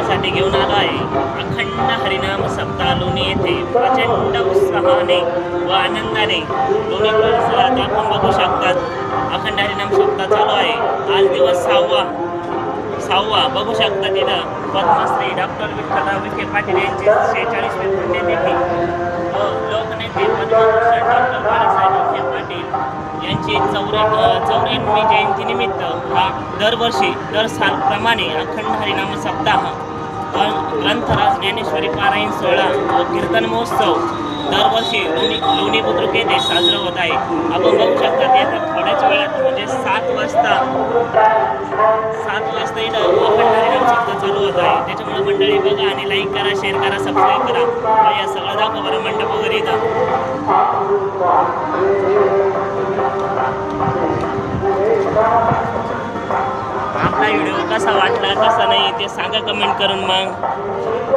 तुमच्यासाठी घेऊन आलो आहे. अखंड हरिनाम सप्ताह लोणी येथे प्रचंड उत्साहाने व आनंदाने लोणी परिसरात आपण बघू शकतात अखंड हरिनाम सप्ताह चालू आहे. आज दिवस सहावा बघू शकता. तिथं पद्मश्री डॉक्टर विठ्ठलराव विखे पाटील यांची 46वी पुण्यतिथी व लोकनेते पद्मभूषण डॉक्टर बाळासाहेब विखे पाटील यांची 84वी जयंतीनिमित्त हा दरवर्षी दर सालप्रमाणे अखंड हरिनाम सप्ताह ग्रंथराज ज्ञानेश्वरी पारायण सोहळा व कीर्तन महोत्सव दरवर्षी लोणी बुद्रुक येथे साजरा होत आहे. आपण बघू शकता आता थोड्याच वेळात म्हणजे 7 वाजता इथं अखंड हरिनाम सप्ताह चालू होत आहे. त्याच्यामुळे मंडळी बघा आणि लाईक करा, शेअर करा, सबस्क्राईब करा. या सगळं दाखव बरं मंडप वगैरे इथं. आपला व्हिडिओ कसा वाटला कसा नाही ते सांगा कमेंट करून. मग